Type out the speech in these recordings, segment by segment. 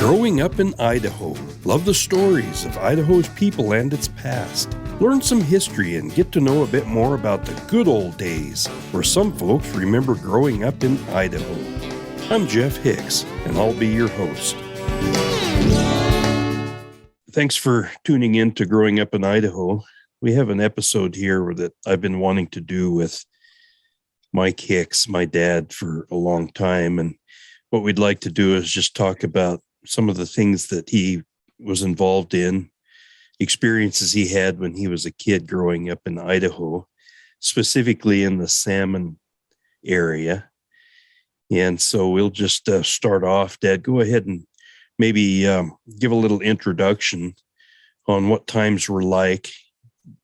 Growing up in Idaho, love the stories of Idaho's people and its past. Learn some history and get to know a bit more about the good old days, where some folks remember growing up in Idaho. I'm Jeff Hicks, and I'll be your host. Thanks for tuning in to Growing Up in Idaho. We have an episode here that I've been wanting to do with Mike Hicks, my dad, for a long time. And what we'd like to do is just talk about some of the things that he was involved in, experiences he had when he was a kid growing up in Idaho, specifically in the salmon area. And so we'll just start off. Dad, go ahead and maybe give a little introduction on what times were like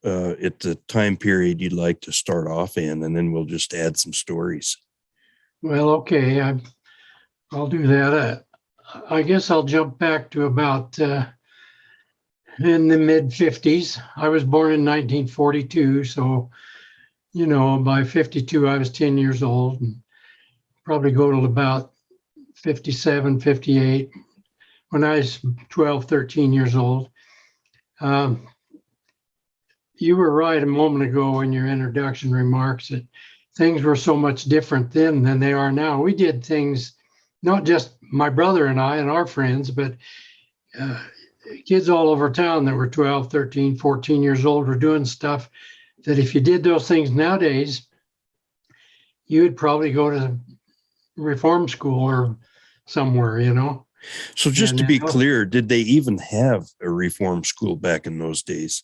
at the time period you'd like to start off in, and then we'll just add some stories. Well, okay, I'll do that. I guess I'll jump back to about in the mid-50s. I was born in 1942, so, by 52, I was 10 years old, and probably go to about 57, 58. When I was 12, 13 years old. You were right a moment ago in your introduction remarks that things were so much different then than they are now. We did things, not just my brother and I and our friends, but kids all over town that were 12, 13, 14 years old were doing stuff that if you did those things nowadays, you would probably go to reform school or somewhere, So just to be clear, did they even have a reform school back in those days?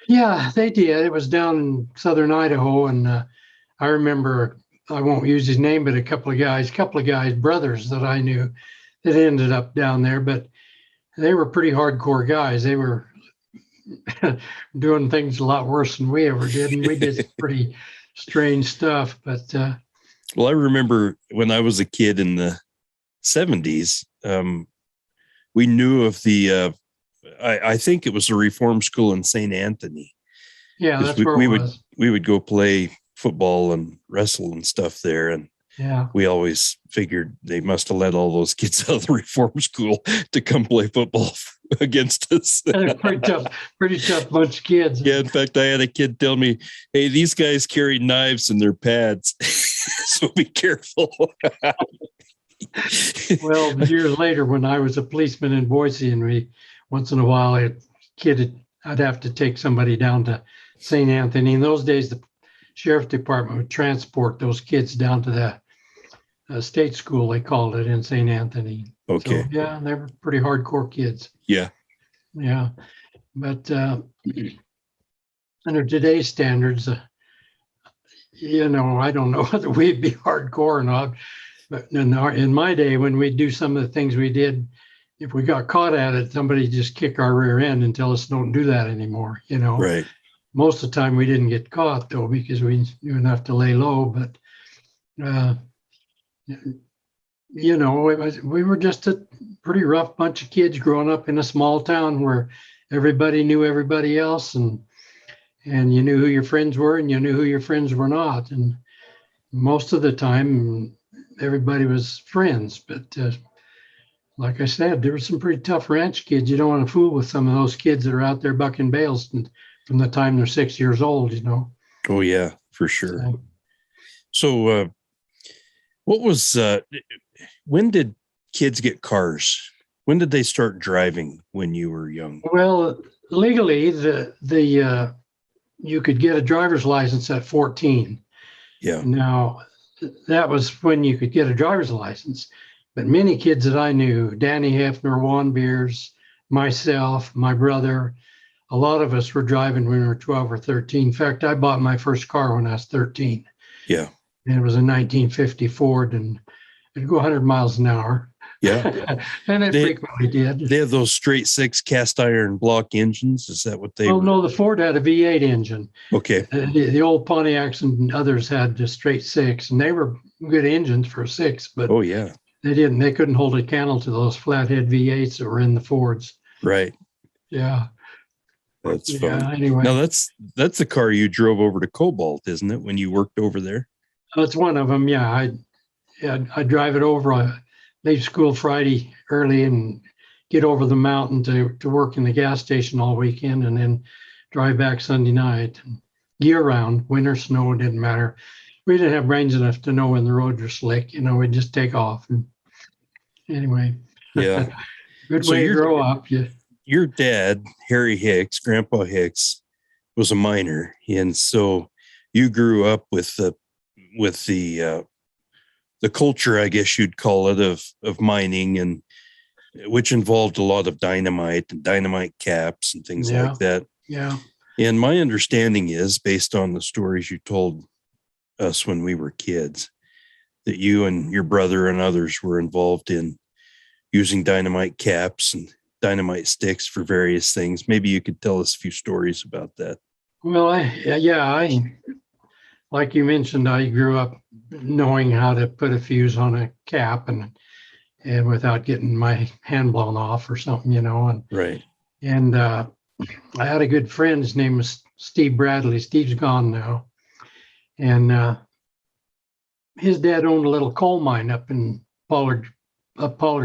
Yeah, they did. It was down in southern Idaho. And I remember, I won't use his name, but a couple of guys, brothers that I knew that ended up down there. But they were pretty hardcore guys. They were doing things a lot worse than we ever did. And we did pretty strange stuff. But well, I remember when I was a kid in the 70s, we knew of the, I think it was a reform school in St. Anthony. Yeah, that's where it was. We would go play football and wrestle and stuff there. And yeah, we always figured they must have let all those kids out of the reform school to come play football against us. pretty tough bunch of kids. Yeah, in fact, I had a kid tell me, hey, these guys carry knives in their pads, so be careful. Well, years later, when I was a policeman in Boise, and once in a while, I'd have to take somebody down to St. Anthony. In those days, the sheriff department would transport those kids down to the state school, they called it, in St. Anthony. Okay. So, yeah, they were pretty hardcore kids. Yeah. Yeah. But under today's standards, I don't know whether we'd be hardcore or not. But in my day, when we'd do some of the things we did, if we got caught at it, somebody just kick our rear end and tell us don't do that anymore. Right. Most of the time we didn't get caught though, because we knew enough to lay low. But we were just a pretty rough bunch of kids growing up in a small town where everybody knew everybody else, and you knew who your friends were and you knew who your friends were not. And most of the time, everybody was friends, but like I said, there were some pretty tough ranch kids. You don't want to fool with some of those kids that are out there bucking bales from the time they're 6 years old, Oh yeah, for sure. So what was, when did kids get cars? When did they start driving when you were young? Well, legally, you could get a driver's license at 14. Yeah. Now, that was when you could get a driver's license. But many kids that I knew, Danny Hefner, Juan Beers, myself, my brother, a lot of us were driving when we were 12 or 13. In fact, I bought my first car when I was 13. Yeah. And it was a 1950 Ford, and it'd go 100 miles an hour. Yeah. And it frequently did. They have those straight six cast iron block engines. Is that what they were? No, the Ford had a V8 engine. Okay. The old Pontiacs and others had the straight six, and they were good engines for a six, but oh yeah, they couldn't hold a candle to those flathead V8s that were in the Fords. Right. Yeah. That's fun. Yeah, anyway. Now that's the car you drove over to Cobalt, isn't it, when you worked over there? That's one of them. Yeah. I drive it over. I leave school Friday early and get over the mountain to work in the gas station all weekend and then drive back Sunday night. Year round, winter, snow, didn't matter. We didn't have brains enough to know when the roads were slick. We'd just take off. And anyway, Yeah. good So way to grow up. Yeah. your dad, Harry Hicks, Grandpa Hicks, was a miner, and so you grew up with the culture, I guess you'd call it, of mining, and which involved a lot of dynamite and dynamite caps and things like that. Yeah. And my understanding is, based on the stories you told us when we were kids, that you and your brother and others were involved in using dynamite caps and dynamite sticks for various things. Maybe you could tell us a few stories about that. Well, I like you mentioned, I grew up knowing how to put a fuse on a cap and without getting my hand blown off or something, Right. And I had a good friend. His name was Steve Bradley. Steve's gone now, and his dad owned a little coal mine up in Pollard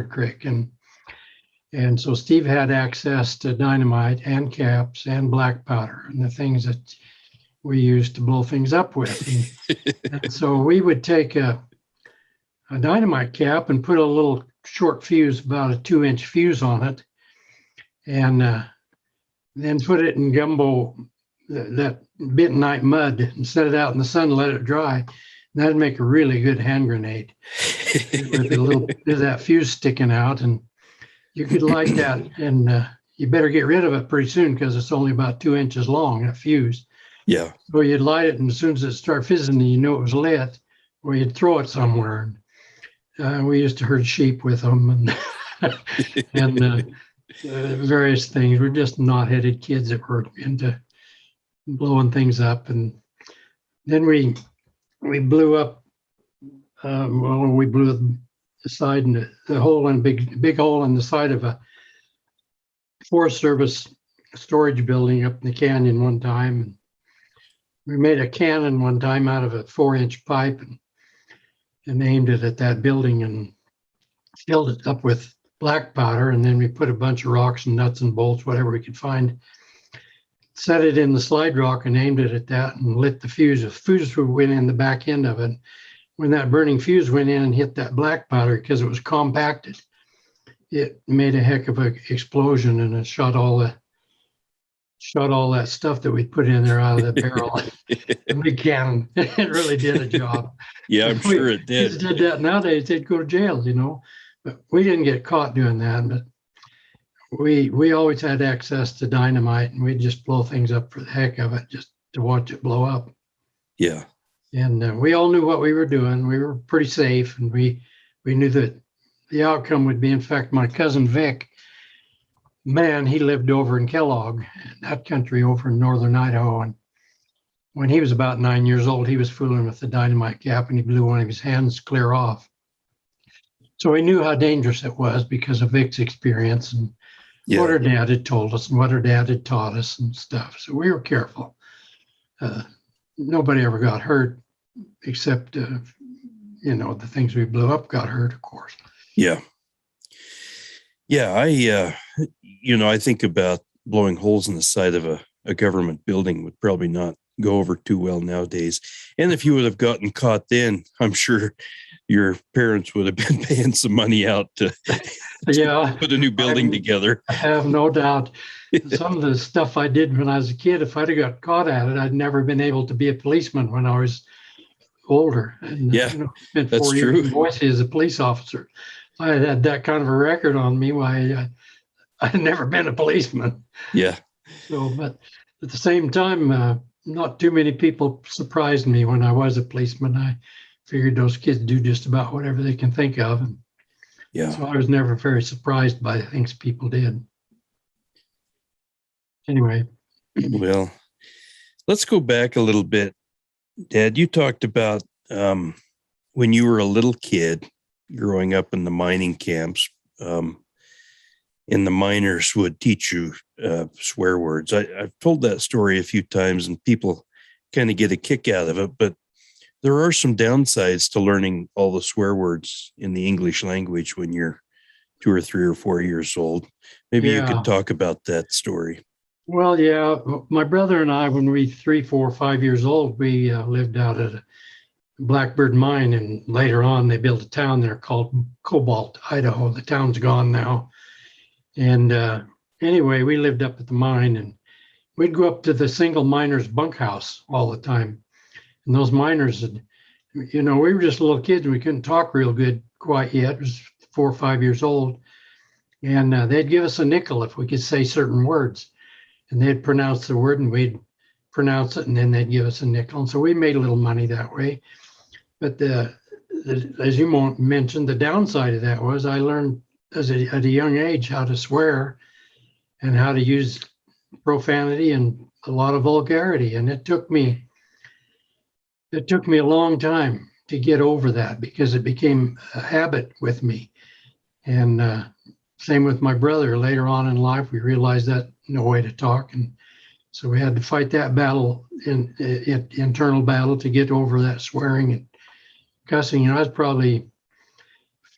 Creek, and so Steve had access to dynamite and caps and black powder and the things that we used to blow things up with. And so we would take a dynamite cap and put a little short fuse, about a 2-inch fuse on it, and then put it in gumbo, that bentonite mud, and set it out in the sun and let it dry. And that'd make a really good hand grenade with a little bit of that fuse sticking out. And you could light that, and you better get rid of it pretty soon because it's only about 2 inches long, that fuse. Yeah. So you'd light it, and as soon as it started fizzing, you knew it was lit, or you'd throw it somewhere. We used to herd sheep with them and various things. We're just knot-headed kids that were into blowing things up. And then we blew up. We blew the side and the hole in big hole in the side of a Forest Service storage building up in the canyon one time. And we made a cannon one time out of a 4-inch pipe and aimed it at that building and filled it up with black powder. And then we put a bunch of rocks and nuts and bolts, whatever we could find, set it in the slide rock and aimed it at that and lit the fuse. The fuse went in the back end of it. When that burning fuse went in and hit that black powder, because it was compacted, it made a heck of an explosion, and it shot all that stuff that we put in there out of the barrel. And we cannon. It really did a job. Yeah, I'm sure it did. If you did that nowadays, they'd go to jail, But we didn't get caught doing that. But we always had access to dynamite, and we'd just blow things up for the heck of it, just to watch it blow up. Yeah. And we all knew what we were doing. We were pretty safe, and we knew that the outcome would be. In fact, my cousin Vic, man, he lived over in Kellogg, that country over in northern Idaho. And when he was about 9 years old, he was fooling with the dynamite cap, and he blew one of his hands clear off. So he knew how dangerous it was because of Vic's experience and what her dad had told us and what her dad had taught us and stuff. So we were careful. Nobody ever got hurt, except, the things we blew up got hurt, of course. Yeah. Yeah. I think about blowing holes in the side of a government building would probably not go over too well nowadays. And if you would have gotten caught then, I'm sure your parents would have been paying some money out to put a new building together. I have no doubt. Some of the stuff I did when I was a kid, if I'd have got caught at it, I'd never been able to be a policeman when I was older. And, spent 4 years in Boise as a police officer. If I had that kind of a record on me, why I'd never been a policeman. Yeah. So, but at the same time, not too many people surprised me when I was a policeman. I figured those kids do just about whatever they can think of. And so I was never very surprised by the things people did. Anyway. Well, let's go back a little bit. Dad, you talked about when you were a little kid growing up in the mining camps, and the miners would teach you swear words. I've told that story a few times, and people kind of get a kick out of it, but there are some downsides to learning all the swear words in the English language when you're 2 or 3 or 4 years old. Maybe you could Yeah. talk about that story. Well, yeah. My brother and I, when we 3, 4, 5 years old, we lived out at a Blackbird mine, and later on they built a town there called Cobalt, Idaho. The town's gone now. And anyway, we lived up at the mine, and we'd go up to the single miners' bunkhouse all the time. And those miners, we were just little kids and we couldn't talk real good quite yet. It was 4 or 5 years old. And they'd give us a nickel if we could say certain words. And they'd pronounce the word and we'd pronounce it, and then they'd give us a nickel. And so we made a little money that way. But as you mentioned, the downside of that was I learned at a young age how to swear and how to use profanity and a lot of vulgarity. And it took me a long time to get over that because it became a habit with me. And same with my brother. Later on in life, we realized that no way to talk. And so we had to fight that battle, internal battle, to get over that swearing and cussing. I was probably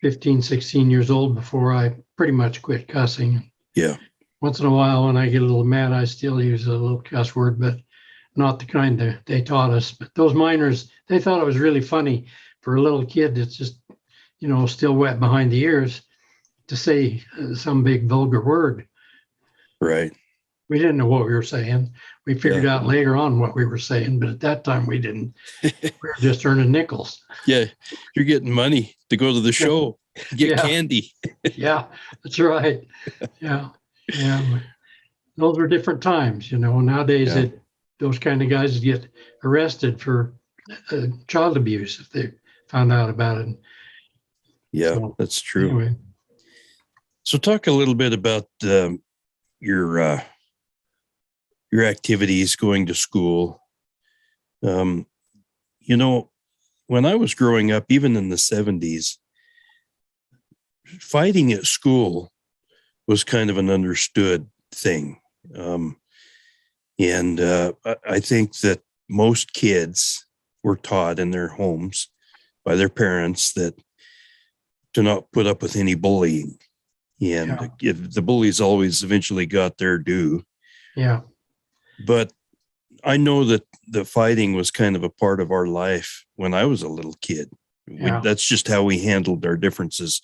15, 16 years old before I pretty much quit cussing. Yeah. Once in a while, when I get a little mad, I still use a little cuss word, but not the kind that they taught us. But those miners, they thought it was really funny for a little kid that's just, still wet behind the ears to say some big vulgar word. Right. We didn't know what we were saying. We figured out later on what we were saying, but at that time we didn't. We were just earning nickels. Yeah. You're getting money to go to the show, get candy. Yeah, that's right. Yeah. Yeah. Those were different times, Nowadays, those kind of guys get arrested for child abuse if they found out about it. Yeah, that's true. Anyway. So talk a little bit about your activities going to school. When I was growing up, even in the 70s, fighting at school was kind of an understood thing. And I think that most kids were taught in their homes by their parents that to not put up with any bullying. And if the bullies always eventually got their due. Yeah. But I know that the fighting was kind of a part of our life when I was a little kid. That's just how we handled our differences.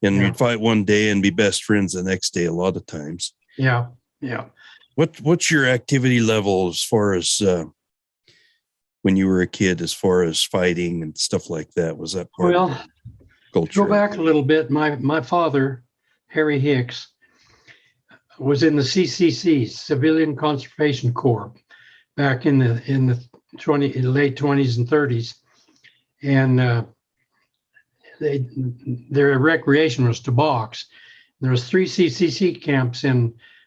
And we'd fight one day and be best friends the next day a lot of times. Yeah. Yeah. What's your activity level as far as when you were a kid, as far as fighting and stuff like that? Was that part of the culture? Go back a little bit. My father, Harry Hicks, was in the CCC, Civilian Conservation Corps, back in the late 20s and 30s, and their recreation was to box. There was 3 CCC camps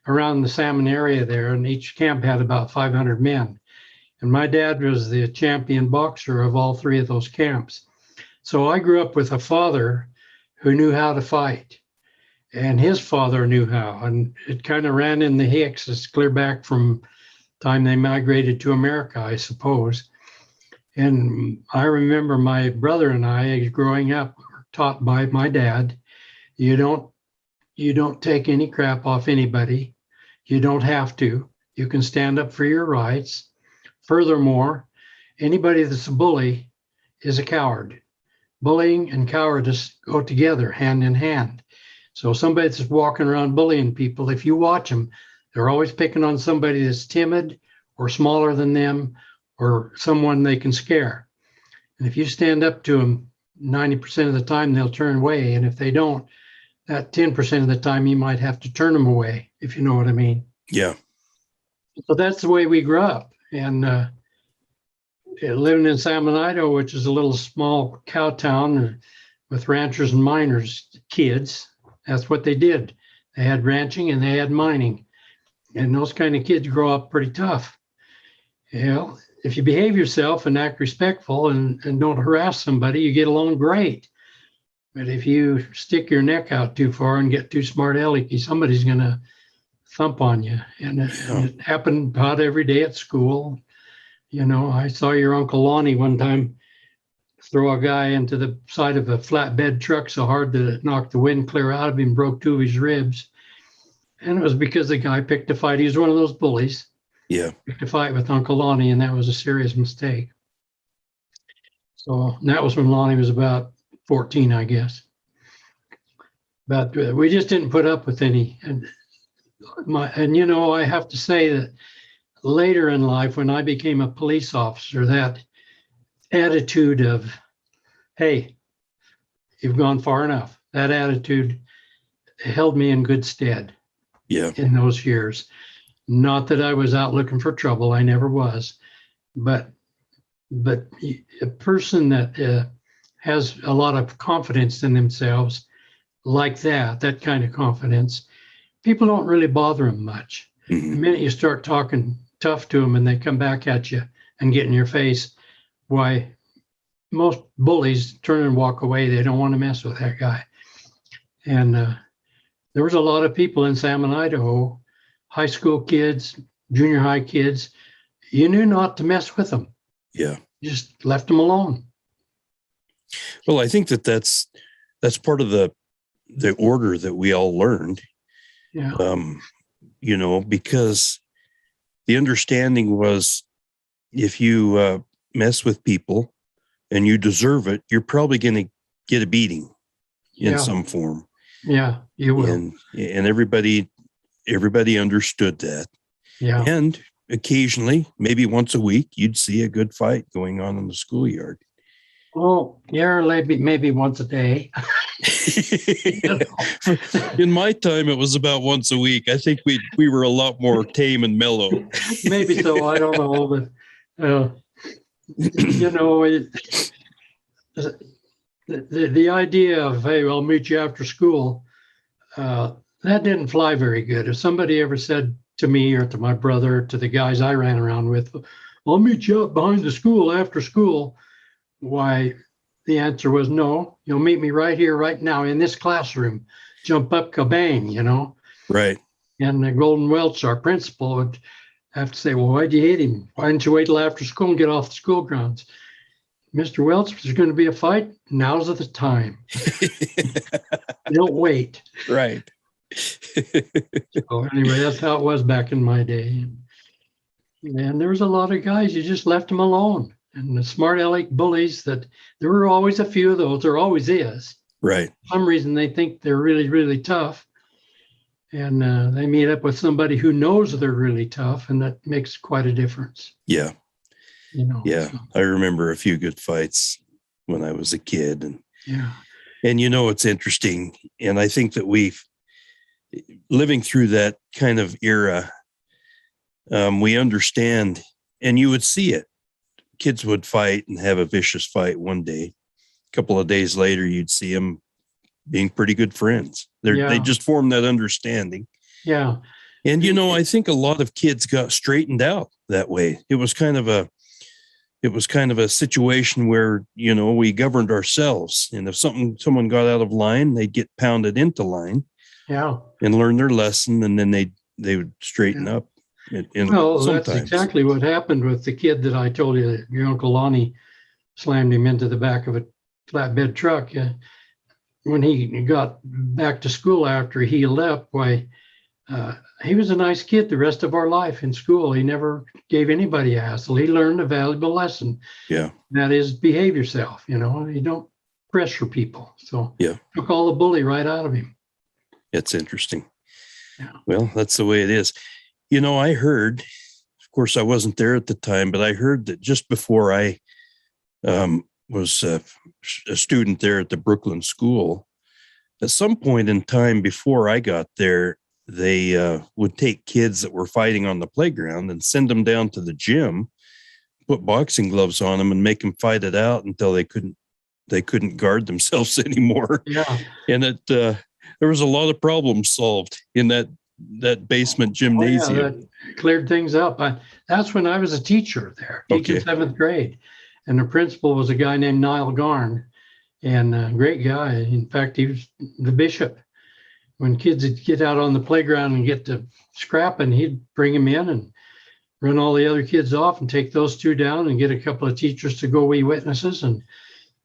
around the Salmon area there, and each camp had about 500 men. And my dad was the champion boxer of all 3 of those camps. So I grew up with a father who knew how to fight, and his father knew how, and it kind of ran in the Hicks. It's clear back from time they migrated to America, I suppose. And I remember my brother and I, growing up, were taught by my dad, you don't take any crap off anybody. You don't have to. You can stand up for your rights. Furthermore, anybody that's a bully is a coward. Bullying and cowardice go together, hand in hand. So somebody that's walking around bullying people, if you watch them, they're always picking on somebody that's timid or smaller than them or someone they can scare. And if you stand up to them, 90% of the time they'll turn away. And if they don't, that 10% of the time you might have to turn them away, if you know what I mean. Yeah. So that's the way we grew up. And living in Salmon, Idaho, which is a little small cow town with ranchers and miners, kids, that's what they did. They had ranching and they had mining. And those kind of kids grow up pretty tough. If you behave yourself and act respectful and don't harass somebody, you get along great. But if you stick your neck out too far and get too smart alecky, somebody's going to thump on you. And it happened about every day at school. I saw your Uncle Lonnie one time throw a guy into the side of a flatbed truck so hard that it knocked the wind clear out of him, broke two of his ribs. And it was because the guy picked a fight. He was one of those bullies. Yeah. Picked a fight with Uncle Lonnie, and that was a serious mistake. So that was when Lonnie was about 14, I guess. But we just didn't put up with any. And I have to say that later in life, when I became a police officer, that attitude of, hey, you've gone far enough, that attitude held me in good stead. Yeah. In those years. Not that I was out looking for trouble. I never was. But a person that has a lot of confidence in themselves, like that kind of confidence, people don't really bother them much. Mm-hmm. The minute you start talking tough to them and they come back at you and get in your face, why, most bullies turn and walk away. They don't want to mess with that guy. And there was a lot of people in Salmon, Idaho, high school kids, junior high kids. You knew not to mess with them. Yeah. You just left them alone. Well, I think that's part of the order that we all learned. Yeah. Because the understanding was, if you mess with people and you deserve it, you're probably going to get a beating in some form. Yeah, you will. And everybody understood that. Yeah. And occasionally, maybe once a week, you'd see a good fight going on in the schoolyard. Oh, yeah, maybe once a day. In my time, it was about once a week. I think we were a lot more tame and mellow. Maybe so. I don't know, but the idea of, hey, I'll meet you after school, that didn't fly very good. If somebody ever said to me or to my brother, to the guys I ran around with, I'll meet you up behind the school after school, why, the answer was no. You'll meet me right here, right now, in this classroom. Jump up, kabang, Right. And Golden Welch, our principal, would have to say, well, why'd you hit him? Why didn't you wait till after school and get off the school grounds? Mr. Welch, if there's going to be a fight, now's the time. Don't wait. Right. So anyway, that's how it was back in my day. And there was a lot of guys, you just left them alone. And the smart aleck bullies, that there were always a few of those, there always is. Right. For some reason, they think they're really, really tough. And they meet up with somebody who knows they're really tough, and that makes quite a difference. Yeah. Yeah. So. I remember a few good fights when I was a kid. And it's interesting. And I think that living through that kind of era, we understand, and you would see it. Kids would fight and have a vicious fight one day. A couple of days later, you'd see them being pretty good friends. They just formed that understanding. Yeah. And, I think a lot of kids got straightened out that way. It was kind of a situation where, we governed ourselves. And if someone got out of line, they'd get pounded into line. Yeah. And learn their lesson, and then they would straighten up. That's exactly what happened with the kid that I told you that your Uncle Lonnie slammed him into the back of a flatbed truck. When he got back to school after he left, he was a nice kid the rest of our life in school. He never gave anybody a hassle. He learned a valuable lesson. Yeah. That is, behave yourself. You don't pressure people. So took all the bully right out of him. It's interesting. Yeah. Well, that's the way it is. I heard, of course, I wasn't there at the time, but I heard that just before I was a student there at the Brooklyn school, at some point in time before I got there, they would take kids that were fighting on the playground and send them down to the gym, put boxing gloves on them, and make them fight it out until they couldn't guard themselves anymore. Yeah. And there was a lot of problems solved in that basement gymnasium. That cleared things up. That's when I was a teacher there, teaching seventh grade. And the principal was a guy named Niall Garn, and a great guy. In fact, he was the bishop. When kids would get out on the playground and get to scrapping, he'd bring them in and run all the other kids off and take those two down and get a couple of teachers to go be witnesses. And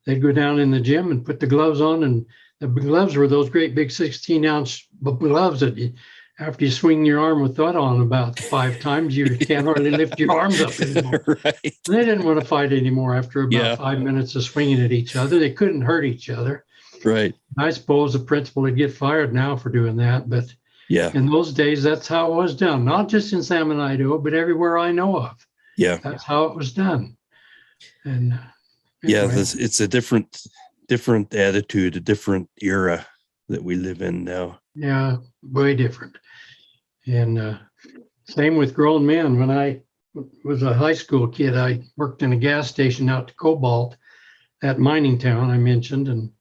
they'd go down in the gym and put the gloves on, and the gloves were those great big 16-ounce gloves that after you swing your arm with that on about 5 times, you can't hardly lift your arms up anymore. Right. They didn't want to fight anymore after about Yeah. 5 minutes of swinging at each other. They couldn't hurt each other. Right. I suppose the principal would get fired now for doing that, but Yeah. in those days, that's how it was done. Not just in Salmon, Idaho, but everywhere I know of. Yeah. That's how it was done. And Yeah. anyway, It's a different attitude, a different era that we live in now. yeah, way different. And same with grown men. When I was a high school kid, I worked in a gas station out to Cobalt, that mining town I mentioned, and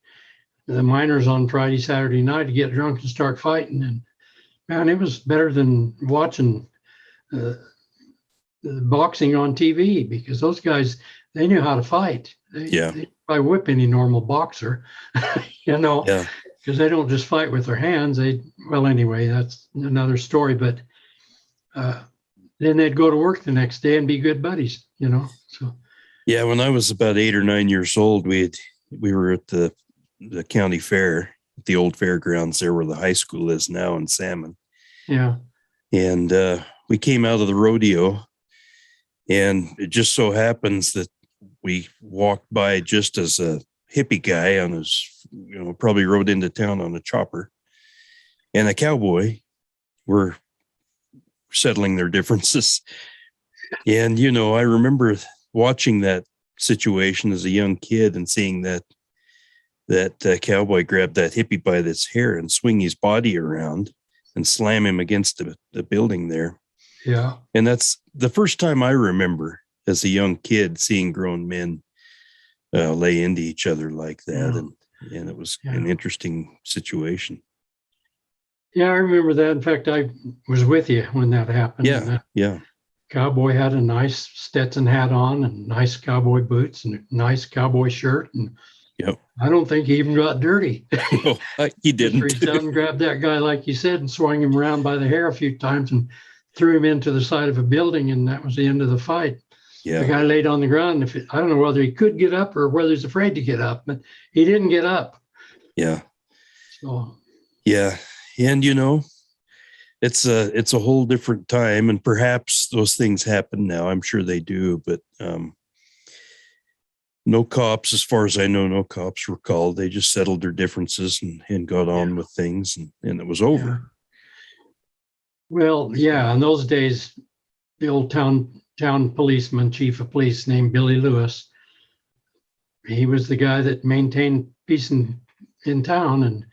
the miners on Friday, Saturday night to get drunk and start fighting. And man, it was better than watching the boxing on TV, because those guys, they knew how to fight. They probably whip any normal boxer, Yeah. because they don't just fight with their hands. Well, anyway, that's another story. But then they'd go to work the next day and be good buddies, So Yeah. When I was about 8 or 9 years old, we were at the county fair, at the old fairgrounds there where the high school is now in Salmon. yeah, And we came out of the rodeo, and it just so happens that we walked by just as a hippie guy on his, probably rode into town on a chopper, and a cowboy were settling their differences. And, I remember watching that situation as a young kid and seeing that cowboy grab that hippie by his hair and swing his body around and slam him against the building there. yeah. And that's the first time I remember as a young kid seeing grown men lay into each other like that. Yeah. And it was an interesting situation. Yeah, I remember that. In fact, I was with you when that happened. Yeah. And Yeah. cowboy had a nice Stetson hat on and nice cowboy boots and a nice cowboy shirt. And Yep. I don't think he even got dirty. No, he didn't. Reached out and grabbed that guy, like you said, and swung him around by the hair a few times and threw him into the side of a building. And that was the end of the fight. Yeah. The guy laid on the ground. I don't know whether he could get up or whether he's afraid to get up, but he didn't get up. Yeah. So, yeah. And, it's a whole different time, and perhaps those things happen now. I'm sure they do, but no cops, as far as I know, no cops were called. They just settled their differences and got on with things, and it was over. yeah. Well, yeah, in those days, the old town policeman, chief of police named Billy Lewis, he was the guy that maintained peace in town. And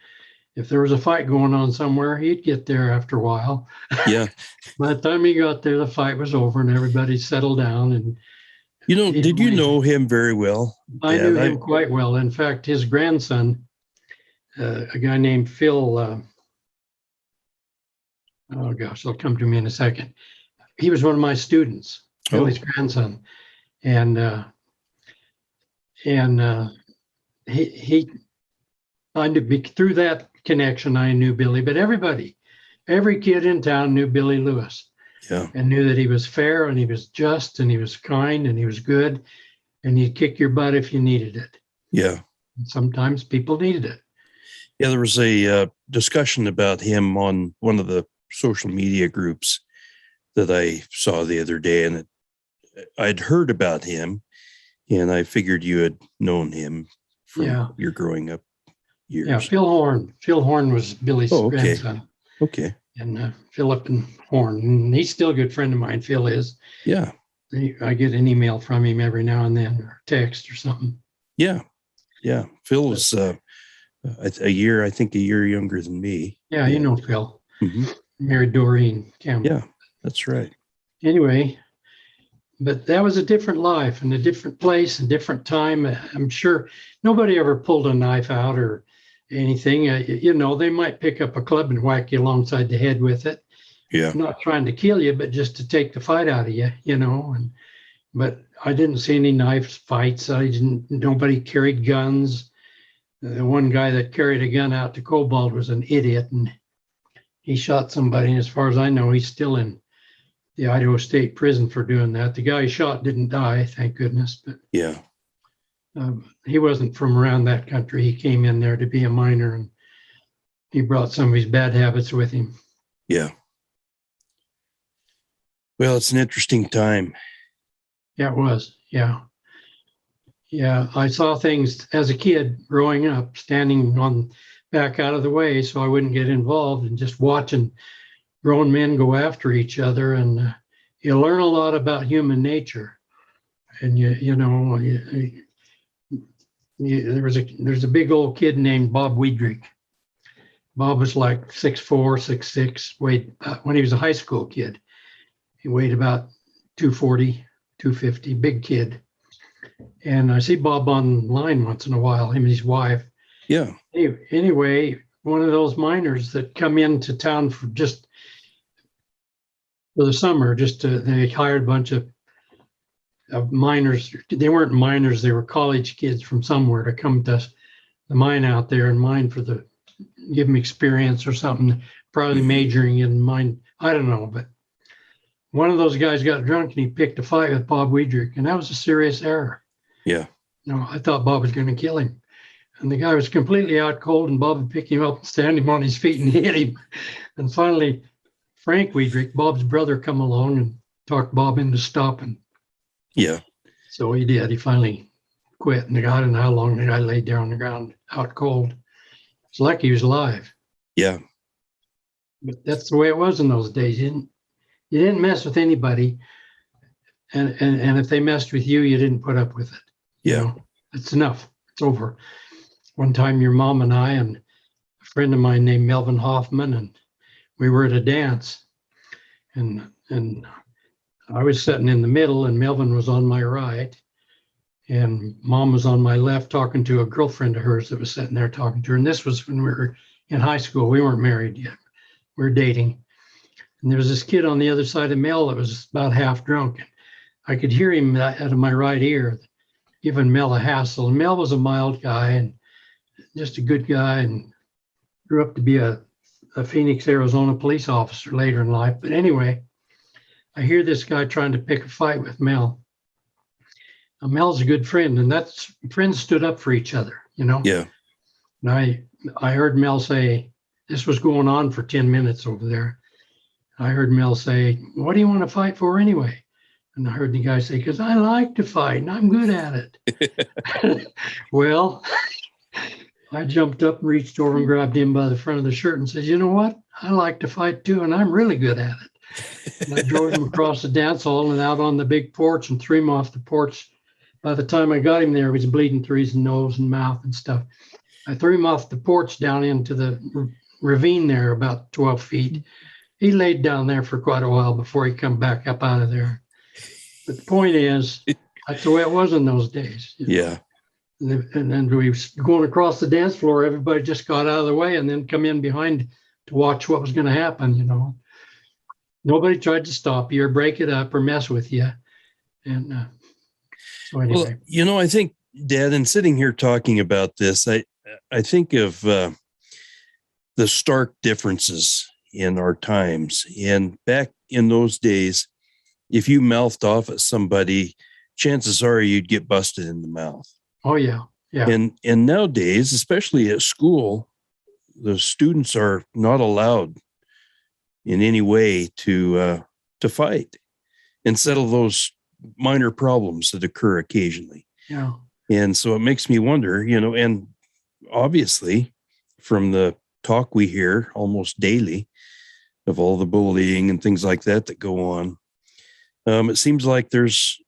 if there was a fight going on somewhere, he'd get there after a while. Yeah. By the time he got there, the fight was over and everybody settled down. And did you know him very well? I knew him quite well. In fact, his grandson, a guy named Phil, oh gosh, it'll come to me in a second. He was one of my students, Billy's grandson. And he I knew, through that connection, I knew Billy, but every kid in town knew Billy Lewis. Yeah. And knew that he was fair and he was just and he was kind and he was good, and he'd kick your butt if you needed it. Yeah. And sometimes people needed it. Yeah, there was a discussion about him on one of the social media groups that I saw the other day, and I'd heard about him, and I figured you had known him from your growing up years. Yeah, Phil Horn. Phil Horn was Billy's grandson. Okay. And Philip and Horn. And he's still a good friend of mine, Phil is. Yeah. I get an email from him every now and then, or text or something. Yeah. Yeah. Phil was a year younger than me. Yeah, you know Phil. Mm-hmm. Married Doreen Campbell. Yeah, that's right. Anyway, but that was a different life and a different place and different time. I'm sure nobody ever pulled a knife out or anything. They might pick up a club and whack you alongside the head with it. Yeah. Not trying to kill you, but just to take the fight out of you, but I didn't see any knife fights. Nobody carried guns. The one guy that carried a gun out to Cobalt was an idiot, and he shot somebody. And as far as I know, he's still in the Idaho State Prison for doing that. The guy he shot didn't die, thank goodness. But yeah. He wasn't from around that country. He came in there to be a miner, and he brought some of his bad habits with him. Yeah. Well, it's an interesting time. Yeah, it was. Yeah. Yeah. I saw things as a kid growing up, standing on back out of the way so I wouldn't get involved, and just watching grown men go after each other. And you learn a lot about human nature. And there's a big old kid named Bob Weidrich. Bob was like 6'4", 6'6", weighed when he was a high school kid. He weighed about 240, 250, big kid. And I see Bob online once in a while, him and his wife. Yeah. Anyway, one of those miners that come into town for the summer, they hired a bunch of miners. They weren't miners, they were college kids from somewhere to come to the mine out there and mine give them experience or something, probably majoring in mine. I don't know, but one of those guys got drunk and he picked a fight with Bob Weidrich, and that was a serious error. Yeah. I thought Bob was going to kill him. And the guy was completely out cold, and Bob would pick him up and stand him on his feet and hit him. And finally, Frank Weidrich, Bob's brother, come along and talked Bob into stopping. Yeah. So he did. He finally quit. And I don't know how long the guy laid there on the ground out cold. It's like he was alive. Yeah. But that's the way it was in those days. You didn't mess with anybody. And if they messed with you, you didn't put up with it. Yeah. It's enough. It's over. One time, your mom and I and a friend of mine named Melvin Hoffman, and we were at a dance, and I was sitting in the middle, and Melvin was on my right, and Mom was on my left talking to a girlfriend of hers that was sitting there talking to her. And this was when we were in high school. We weren't married yet. We were dating. And there was this kid on the other side of Mel that was about half drunk. I could hear him out of my right ear giving Mel a hassle. And Mel was a mild guy and just a good guy, and grew up to be a Phoenix, Arizona police officer later in life. But anyway, I hear this guy trying to pick a fight with Mel. Now, Mel's a good friend, and that's friends stood up for each other, Yeah. And I heard Mel say, this was going on for 10 minutes over there. I heard Mel say, what do you want to fight for anyway? And I heard the guy say, because I like to fight and I'm good at it. Well, I jumped up and reached over and grabbed him by the front of the shirt and said, you know what? I like to fight too, and I'm really good at it. And I drove him across the dance hall and out on the big porch and threw him off the porch. By the time I got him there, he was bleeding through his nose and mouth and stuff. I threw him off the porch down into the ravine there about 12 feet. He laid down there for quite a while before he come back up out of there. But the point is, that's the way it was in those days. Yeah. And then we was going across the dance floor. Everybody just got out of the way and then come in behind to watch what was going to happen. Nobody tried to stop you or break it up or mess with you. And so anyway. Well, I think, Dad, in sitting here talking about this, I think of the stark differences in our times. And back in those days, if you mouthed off at somebody, chances are you'd get busted in the mouth. Oh, yeah. Yeah. And nowadays, especially at school, the students are not allowed in any way to fight and settle those minor problems that occur occasionally. Yeah. And so it makes me wonder, and obviously from the talk we hear almost daily of all the bullying and things like that go on, it seems like there's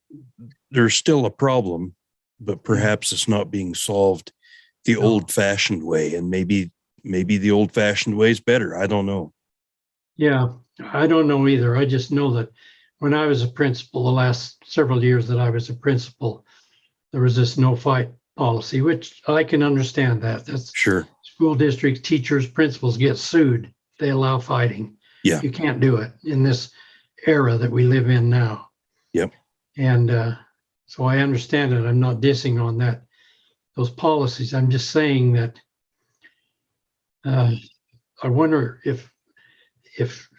still a problem, but perhaps it's not being solved the old-fashioned way. And maybe the old-fashioned way is better. I don't know. Yeah, I don't know either. I just know that when I was a principal, the last several years that I was a principal, there was this no fight policy, which I can understand that. That's sure. School districts, teachers, principals get sued if they allow fighting. Yeah. You can't do it in this era that we live in now. Yep. And so I understand it. I'm not dissing on those policies. I'm just saying that I wonder if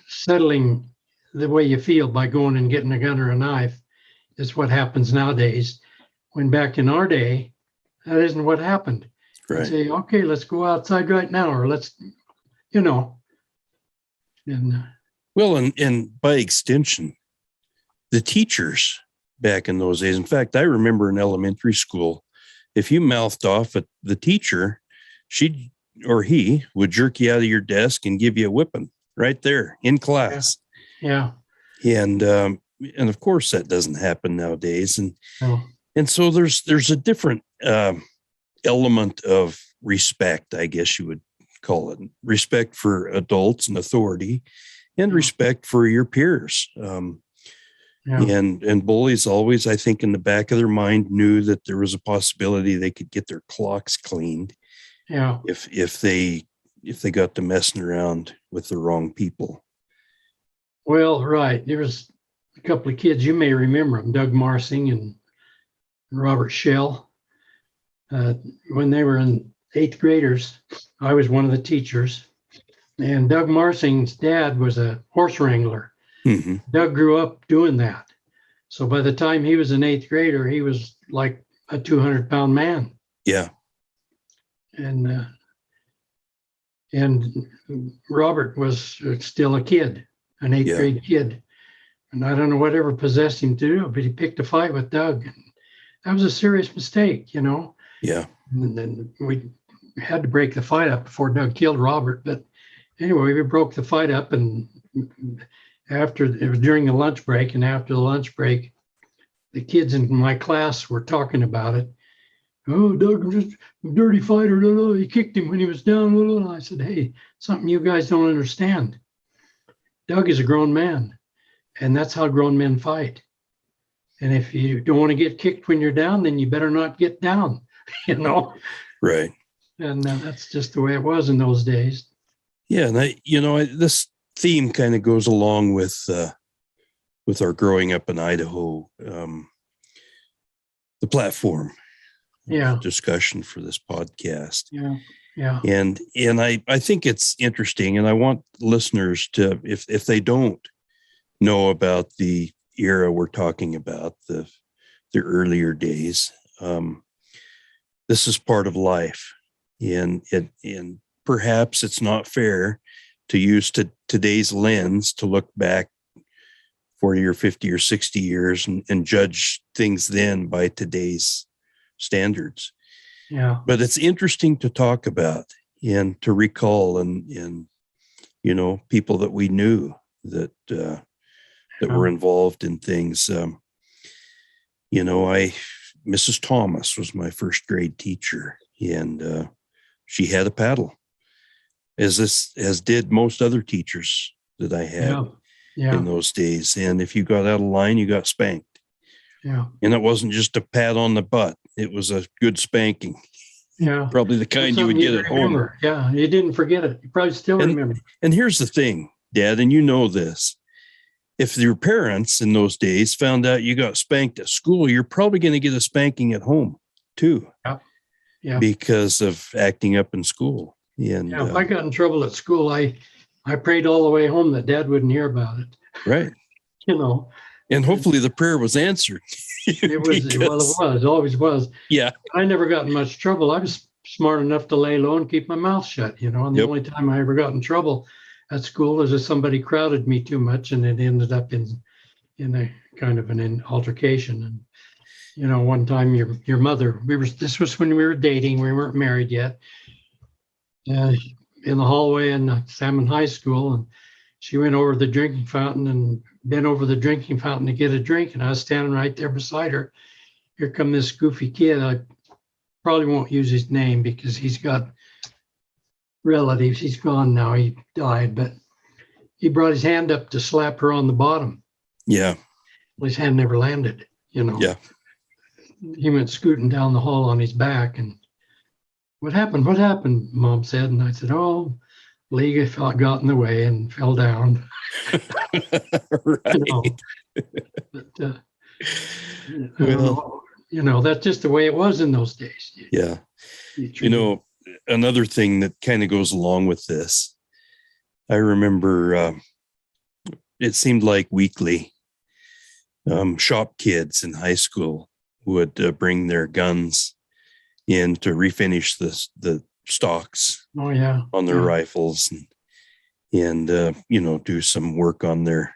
settling the way you feel by going and getting a gun or a knife is what happens nowadays. When back in our day, That isn't what happened. I'd say, okay, let's go outside right now, or let's, and well, and by extension, the teachers back in those days. In fact, I remember in elementary school, if you mouthed off at the teacher, she or he would jerk you out of your desk and give you a whipping right there in class. Yeah. And of course that doesn't happen nowadays. No. And so there's a different element of respect, I guess you would call it, respect for adults and authority, and respect for your peers. And bullies always, I think, in the back of their mind knew that there was a possibility they could get their clocks cleaned. Yeah. If they got to messing around with the wrong people. Well, right. There was a couple of kids, you may remember them, Doug Marsing and Robert Shell. When they were in 8th graders, I was one of the teachers. And Doug Marsing's dad was a horse wrangler. Mm-hmm. Doug grew up doing that. So by the time he was an 8th grader, he was like a 200-pound man. Yeah. And Robert was still a kid, an 8th grade kid. And I don't know whatever possessed him to do, but he picked a fight with Doug. And that was a serious mistake, Yeah. And then we had to break the fight up before Doug killed Robert. But anyway, we broke the fight up, and it was during the lunch break, and after the lunch break, the kids in my class were talking about it. Oh, Doug was just a dirty fighter. He kicked him when he was down. And I said, hey, something you guys don't understand. Doug is a grown man, and that's how grown men fight. And if you don't want to get kicked when you're down, then you better not get down, Right. And that's just the way it was in those days. Yeah. And this theme kind of goes along with our growing up in Idaho, the platform discussion for this podcast. Yeah. Yeah. And I think it's interesting, and I want listeners to, if they don't know about the era we're talking about, the earlier days, this is part of life. And perhaps it's not fair to use today's lens to look back 40 or 50 or 60 years and judge things then by today's standards. Yeah. But it's interesting to talk about and to recall and people that we knew that were involved in things. Mrs. Thomas was my first grade teacher, and she had a paddle, as did most other teachers that I had in those days. And if you got out of line, you got spanked. Yeah. And it wasn't just a pat on the butt. It was a good spanking. Yeah. Probably the kind you would get at home. Yeah. You didn't forget it. You probably still remember. And here's the thing, Dad, and you know this. If your parents in those days found out you got spanked at school, you're probably going to get a spanking at home too. Yeah. Because of acting up in school. And if I got in trouble at school, I prayed all the way home that Dad wouldn't hear about it. Right. And hopefully the prayer was answered. It was, always was. Yeah. I never got in much trouble. I was smart enough to lay low and keep my mouth shut, and the only time I ever got in trouble at school is if somebody crowded me too much, and it ended up in a kind of an altercation. And one time your mother, this was when we were dating, we weren't married yet, in the hallway in Salmon High School, and she went over the drinking fountain and bent over the drinking fountain to get a drink, and I was standing right there beside her. Here come this goofy kid. I probably won't use his name because he's got relatives. He's gone now. He died, but he brought his hand up to slap her on the bottom. Yeah. Well, his hand never landed, Yeah. He went scooting down the hall on his back, and what happened? What happened? Mom said, and I said, oh, Lee got in the way and fell down. Right. But, that's just the way it was in those days. Yeah. Another thing that kind of goes along with this, I remember it seemed like weekly shop kids in high school would bring their guns in to refinish the stocks Oh yeah. on their Yeah. rifles and do some work on their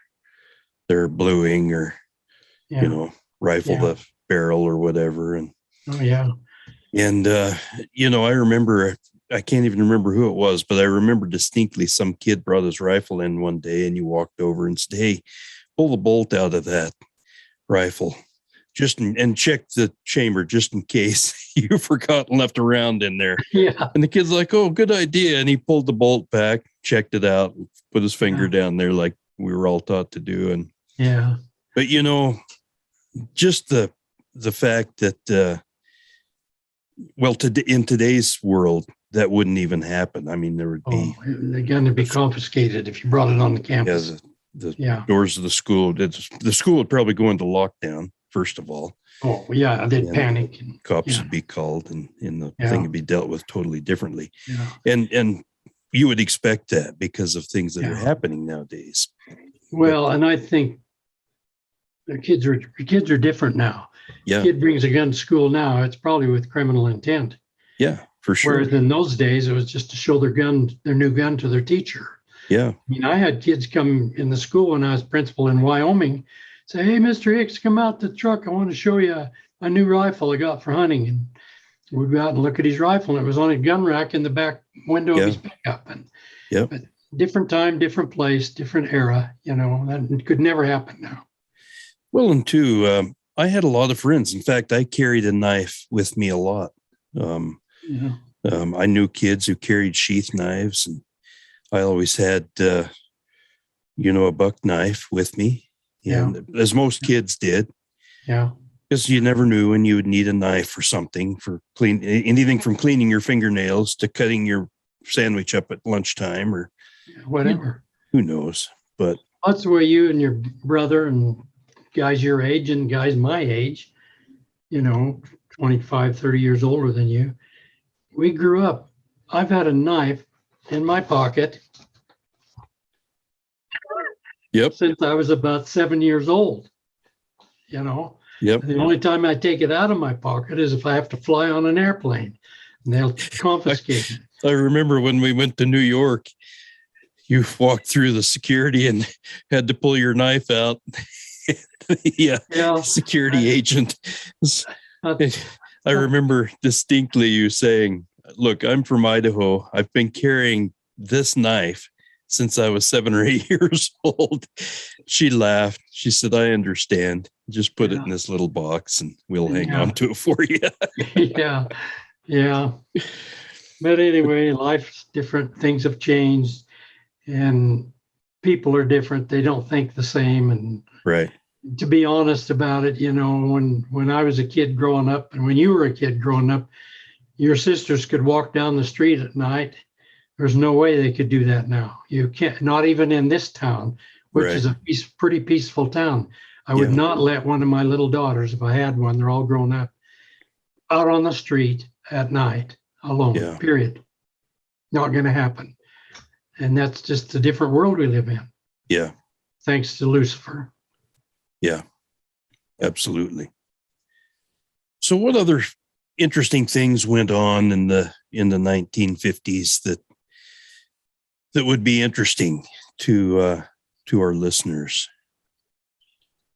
bluing or, Yeah. rifle Yeah. the barrel or whatever. Oh yeah. And I remember, I can't even remember who it was, but I remember distinctly some kid brought his rifle in one day and you walked over and said, "Hey, pull the bolt out of that rifle and check the chamber just in case you forgot and left a round in there." Yeah. And the kid's like, "Oh, good idea." And he pulled the bolt back, checked it out, put his finger down there like we were all taught to do. And Yeah. but just the fact that in today's world that wouldn't even happen. I mean, there would be They're going to be confiscated if you brought it on the campus. the doors of the school. The school would probably go into lockdown first of all. Oh yeah, they'd And panic. cops would be called, and the Yeah. thing would be dealt with totally differently. Yeah. And you would expect that because of things that are Yeah. happening nowadays. Well, and I think the kids are different now. Yeah, Kid brings a gun to school now, it's probably with criminal intent. yeah, for sure. Whereas in those days, it was just to show their new gun to their teacher. Yeah, I mean, I had kids come in the school when I was principal in Wyoming, say, "Hey, Mr. Hicks, come out the truck. I want to show you a new rifle I got for hunting." And we'd go out and look at his rifle, and it was on a gun rack in the back window of his pickup. And but different time, different place, different era. That could never happen now. well, and two, I had a lot of friends. In fact, I carried a knife with me a lot. I knew kids who carried sheath knives, and I always had, a buck knife with me, and as most kids did. Yeah. Because you never knew when you would need a knife for something, for anything from cleaning your fingernails to cutting your sandwich up at lunchtime or Whatever. Who knows? But That's the way you and your brother and guys your age and guys my age, 25, 30 years older than you, we grew up. I've had a knife in my pocket since I was about 7 years old. The only time I take it out of my pocket is if I have to fly on an airplane, and they'll confiscate it. I remember when we went to New York, you walked through the security and had to pull your knife out. Security agent. I remember distinctly you saying, "Look, I'm from Idaho. I've been carrying this knife since I was 7 or 8 years old." She laughed. She said, "I understand. Just put it in this little box and we'll hang on to it for you." Yeah. But anyway, life's different. Things have changed and people are different. They don't think the same. And right. To be honest about it, when I was a kid growing up and when you were a kid growing up, your sisters could walk down the street at night. There's no way they could do that now. You can't, not even in this town, which is a pretty peaceful town. I would not let one of my little daughters, if I had one, they're all grown up, out on the street at night alone, period. Not going to happen. And that's just a different world we live in. Yeah. Thanks to Lucifer. Yeah, absolutely. So what other interesting things went on in the 1950s that would be interesting to our listeners?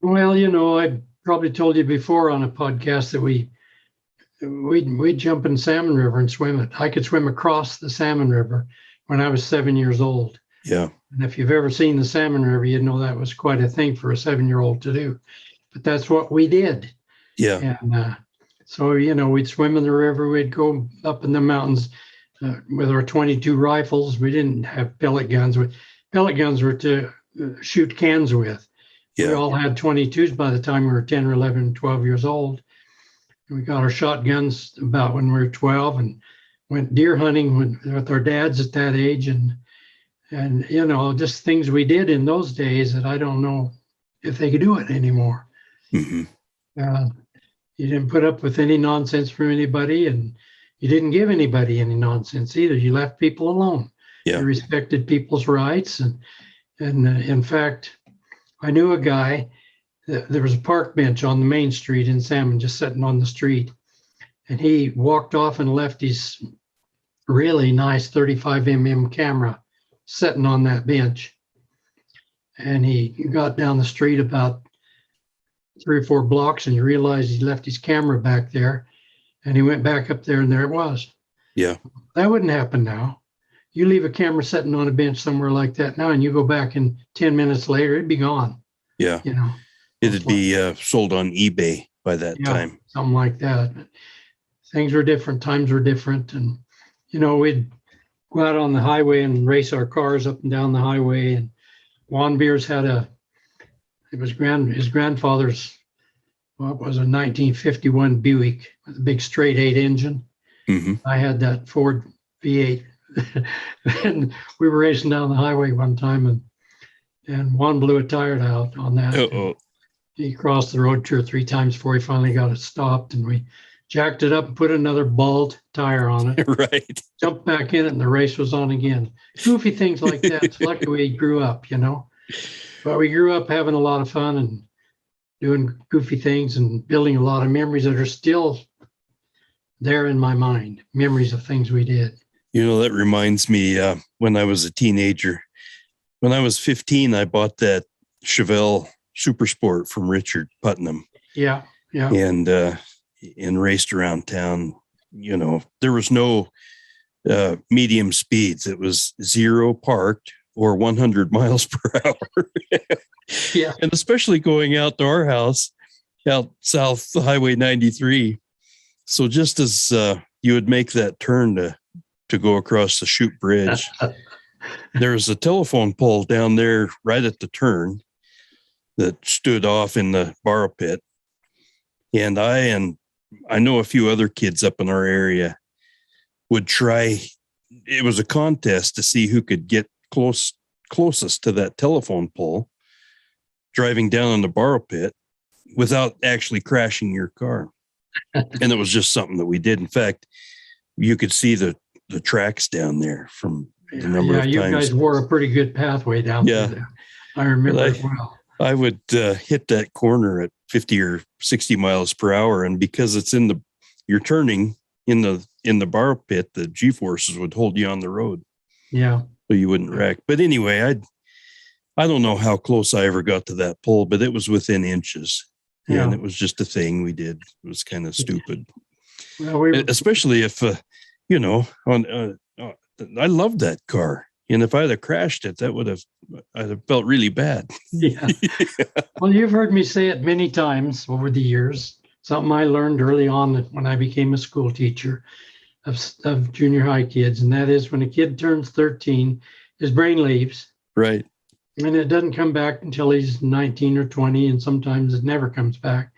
Well, I probably told you before on a podcast that we'd jump in Salmon River and swim it. I could swim across the Salmon River when I was 7 years old. Yeah. And if you've ever seen the Salmon River, you'd know that was quite a thing for a 7-year-old to do. But that's what we did. Yeah. And so, we'd swim in the river. We'd go up in the mountains with our 22 rifles. We didn't have pellet guns. Pellet guns were to shoot cans with. Yeah. We all had 22s by the time we were 10 or 11, 12 years old. And we got our shotguns about when we were 12 and went deer hunting with our dads at that age. And just things we did in those days that I don't know if they could do it anymore. Mm-hmm. You didn't put up with any nonsense from anybody, and you didn't give anybody any nonsense either. You left people alone. Yeah. You respected people's rights. And in fact, I knew a guy, there was a park bench on the main street in Salmon just sitting on the street. and he walked off and left his really nice 35 camera sitting on that bench. And he got down the street about 3 or 4 blocks, and he realized he left his camera back there. And he went back up there, and there it was. Yeah. That wouldn't happen now. You leave a camera sitting on a bench somewhere like that now, and you go back and 10 minutes later, it'd be gone. Yeah. You know, It'd be sold on eBay by that time. Something like that. Things were different. Times were different. And, you know, we'd go out on the highway and race our cars up and down the highway. And Juan Beers had his grandfather's, what was a 1951 Buick with a big straight 8 engine. Mm-hmm. I had that Ford V8. And we were racing down the highway one time, and Juan blew a tire out on that. Uh-oh. He crossed the road 2 or 3 times before he finally got it stopped, and we jacked it up and put another bald tire on it. Right. Jumped back in it, and the race was on again. Goofy things like that. It's like the way we grew up, you know. But we grew up having a lot of fun and doing goofy things and building a lot of memories that are still there in my mind. Memories of things we did. You know, that reminds me when I was a teenager. When I was 15, I bought that Chevelle Super Sport from Richard Putnam. Yeah. And raced around town. You know, there was no medium speeds. It was 0 parked or 100 miles per hour. Yeah. And especially going out to our house out south Highway 93. So just as you would make that turn to go across the Chute Bridge, there's a telephone pole down there right at the turn that stood off in the borrow pit. And I know a few other kids up in our area would try. It was a contest to see who could get closest to that telephone pole, driving down on the borrow pit without actually crashing your car. And it was just something that we did. In fact, you could see the tracks down there from the number of times. Yeah, you guys wore a pretty good pathway down there. I remember it well. I would hit that corner at 50 or 60 miles per hour. And because it's you're turning in the borrow pit, the G-forces would hold you on the road. Yeah. So you wouldn't wreck. But anyway, I don't know how close I ever got to that pole, but it was within inches. Yeah. And it was just a thing we did. It was kind of stupid. Well, especially if, you know, I loved that car. And if I'd have crashed it, I'd have felt really bad. Yeah. Well, you've heard me say it many times over the years. Something I learned early on when I became a school teacher of junior high kids. And that is when a kid turns 13, his brain leaves. Right. And it doesn't come back until he's 19 or 20. And sometimes it never comes back.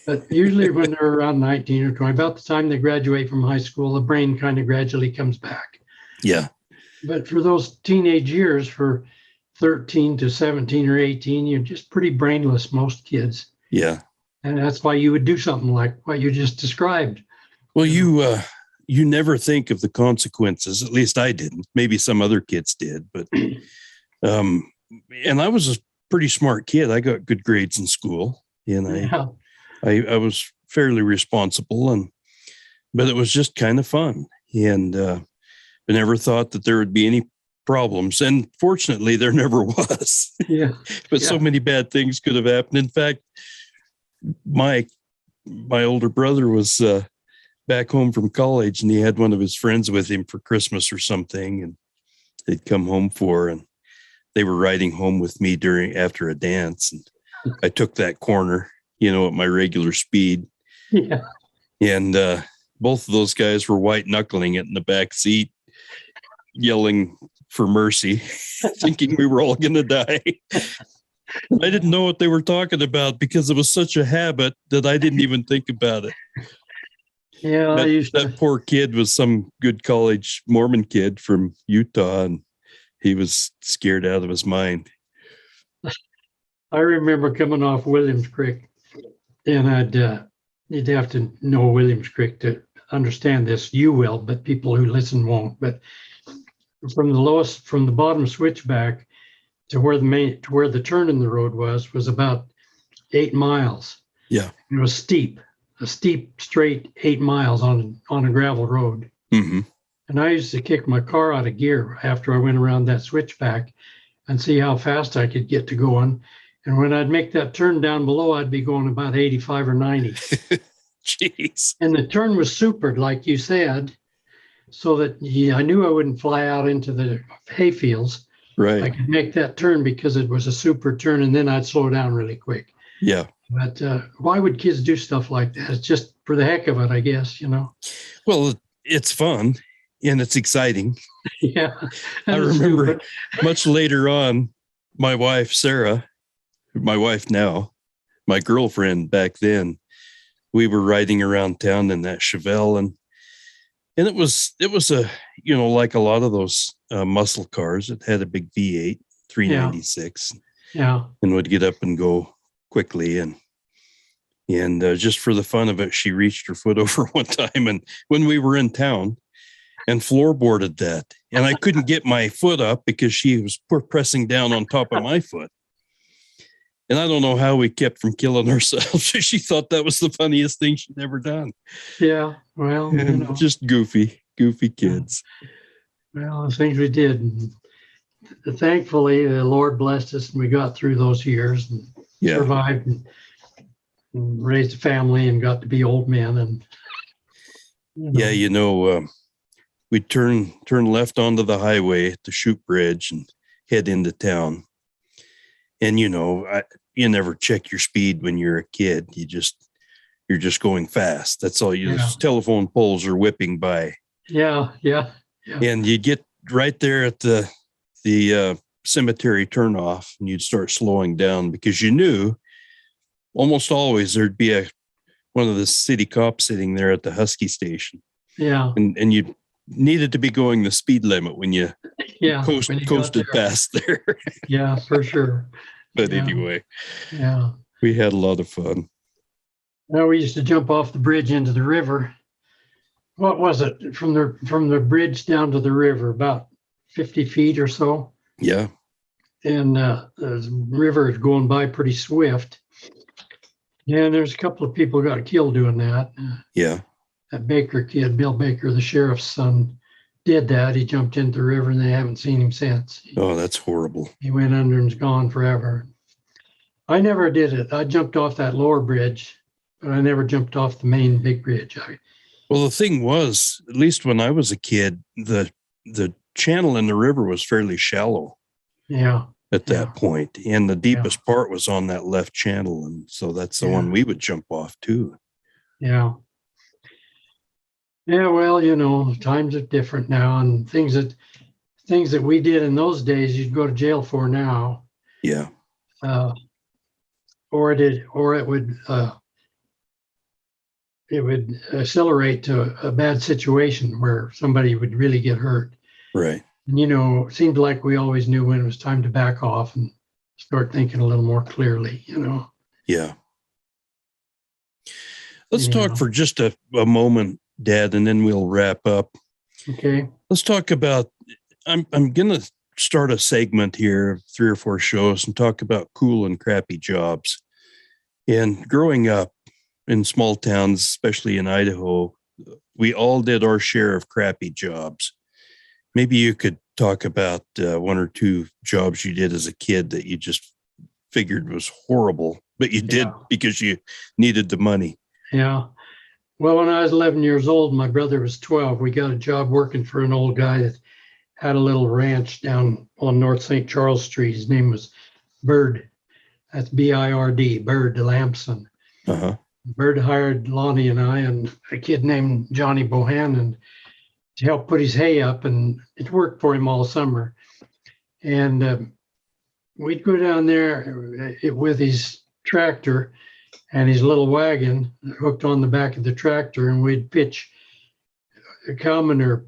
But usually when they're around 19 or 20, about the time they graduate from high school, the brain kind of gradually comes back. Yeah. But for those teenage years, for 13 to 17 or 18, you're just pretty brainless, most kids. Yeah. And that's why you would do something like what you just described. Well, you never think of the consequences. At least I didn't. Maybe some other kids did. But and I was a pretty smart kid. I got good grades in school. And I was fairly responsible. But it was just kind of fun. And I never thought that there would be any problems. And fortunately, there never was. Yeah. But so many bad things could have happened. In fact, my older brother was back home from college, and he had one of his friends with him for Christmas or something. And they'd come home and they were riding home with me after a dance. And I took that corner, you know, at my regular speed. Yeah. And both of those guys were white knuckling it in the back seat, yelling for mercy, thinking we were all going to die. I didn't know what they were talking about because it was such a habit that I didn't even think about it. Yeah, that poor kid was some good college Mormon kid from Utah, and he was scared out of his mind. I remember coming off Williams Creek, and you'd have to know Williams Creek to understand this. You will, but people who listen won't. But from the bottom switchback to where the turn in the road was about 8 miles. Yeah. It was steep. a steep, straight 8 miles on a gravel road. Mm-hmm. And I used to kick my car out of gear after I went around that switchback and see how fast I could get to going. And when I'd make that turn down below, I'd be going about 85 or 90. Jeez. And the turn was supered, like you said, so that I knew I wouldn't fly out into the hayfields. Right. I could make that turn because it was a super turn, and then I'd slow down really quick. Yeah. But why would kids do stuff like that? It's just for the heck of it, I guess, Well, it's fun and it's exciting. Yeah. I remember much later on, my wife, Sarah, my wife now, my girlfriend back then, we were riding around town in that Chevelle, and it was a, like a lot of those muscle cars. It had a big V8 396. Yeah. And would get up and go quickly. And just for the fun of it, she reached her foot over one time. And when we were in town, and floorboarded that, and I couldn't get my foot up because she was pressing down on top of my foot. And I don't know how we kept from killing ourselves. She thought that was the funniest thing she'd ever done. Yeah. Well, just goofy kids. Well, the things we did. Thankfully, the Lord blessed us, and we got through those years and survived and raised a family and got to be old men. And we'd turn left onto the highway at the Chute Bridge and head into town. And you never check your speed when you're a kid. You're just going fast. That's all. Those telephone poles are whipping by. Yeah. And you get right there at the cemetery turnoff, and you'd start slowing down because you knew almost always there'd be one of the city cops sitting there at the Husky station. Yeah. And you needed to be going the speed limit when you coasted past there. Yeah, for sure. But anyway, we had a lot of fun. Now we used to jump off the bridge into the river. What was it from the bridge down to the river? About 50 feet or so. Yeah. And the river is going by pretty swift. Yeah, and there's a couple of people got killed doing that. Yeah. That Baker kid, Bill Baker, the sheriff's son, did that. He jumped into the river, and they haven't seen him since. Oh, that's horrible. He went under and's gone forever. I never did it. I jumped off that lower bridge, but I never jumped off the main big bridge. Well, the thing was, at least when I was a kid, the channel in the river was fairly shallow. Yeah. At that point, and the deepest part was on that left channel, and so that's the one we would jump off too. Yeah. Yeah, well, times are different now, and things that we did in those days, you'd go to jail for now. Yeah. Or it would accelerate to a bad situation where somebody would really get hurt. Right. And, it seemed like we always knew when it was time to back off and start thinking a little more clearly, Yeah. Let's talk for just a moment, Dad, and then we'll wrap up. Okay. Let's talk about, I'm going to start a segment here of 3 or 4 shows and talk about cool and crappy jobs. And growing up in small towns, especially in Idaho, we all did our share of crappy jobs. Maybe you could talk about 1 or 2 jobs you did as a kid that you just figured was horrible, but you did because you needed the money. Yeah. Well, when I was 11 years old, my brother was 12. We got a job working for an old guy that had a little ranch down on North St. Charles Street. His name was Bird. That's B-I-R-D, Bird Lamson. Uh-huh. Bird hired Lonnie and I and a kid named Johnny Bohannon to help put his hay up, and it worked for him all summer. And we'd go down there with his tractor and his little wagon hooked on the back of the tractor, and we'd pitch a cow manure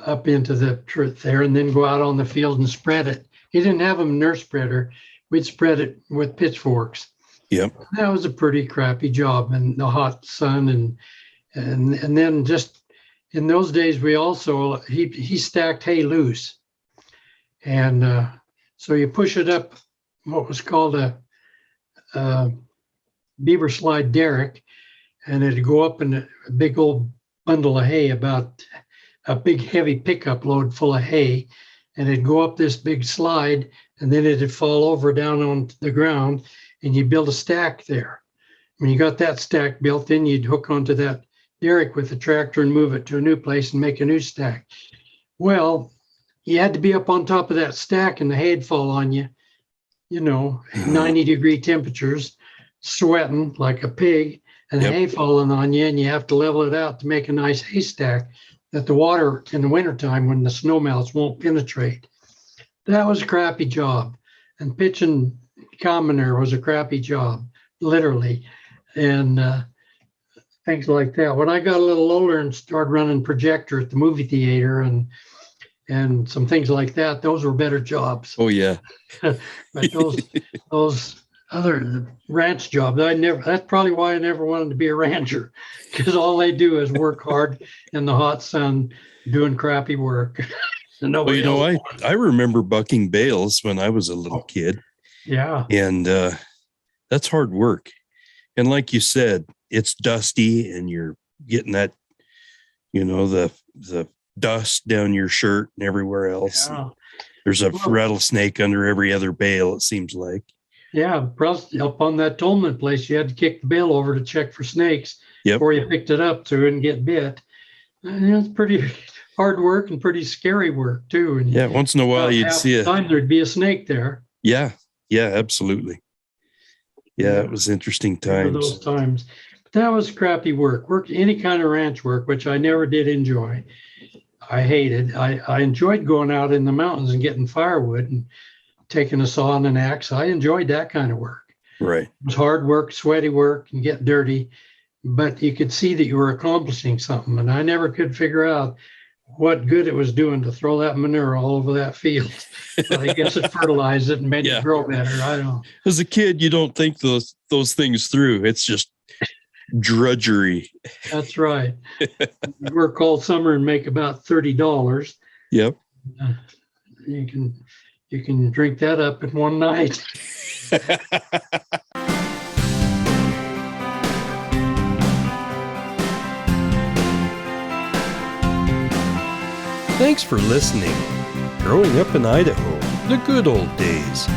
up into the there and then go out on the field and spread it. He didn't have a manure spreader. We'd spread it with pitchforks. Yep. That was a pretty crappy job in the hot sun. And then just in those days, we also, he stacked hay loose. And so you push it up what was called a beaver slide derrick, and it'd go up in a big old bundle of hay, about a big heavy pickup load full of hay, and it'd go up this big slide, and then it'd fall over down on the ground, and you build a stack there. When you got that stack built, then you'd hook onto that derrick with the tractor and move it to a new place and make a new stack. Well, you had to be up on top of that stack, and the hay'd fall on you, 90-degree temperatures, sweating like a pig, and the hay falling on you, and you have to level it out to make a nice haystack that the water in the wintertime, when the snow melts, won't penetrate. That was a crappy job. And pitching cow manure was a crappy job, literally. And things like that. When I got a little older and started running projector at the movie theater and some things like that, those were better jobs. Oh yeah. But those other ranch jobs, that's probably why I never wanted to be a rancher, because all they do is work hard in the hot sun doing crappy work. Well, I remember bucking bales when I was a little kid. Yeah. And that's hard work. And like you said, it's dusty, and you're getting that, the dust down your shirt and everywhere else. Yeah. There's a rattlesnake under every other bale, it seems like. Yeah, up on that Tolman place, you had to kick the bale over to check for snakes before you picked it up so it wouldn't get bit. And it's pretty hard work and pretty scary work too. And once in a while you'd see a time there'd be a snake there. Yeah, absolutely. Yeah, it was interesting times. Those times. But that was crappy work. Worked any kind of ranch work, which I never did enjoy. I hated. I enjoyed going out in the mountains and getting firewood and taking a saw and an axe. I enjoyed that kind of work. Right. It was hard work, sweaty work, and get dirty, but you could see that you were accomplishing something. And I never could figure out what good it was doing to throw that manure all over that field. But I guess it fertilized it and made it grow better. I don't know. As a kid, you don't think those things through. It's just drudgery. That's right. Work all summer and make about $30. Yep. You can drink that up in one night. Thanks for listening. Growing up in Idaho, the good old days.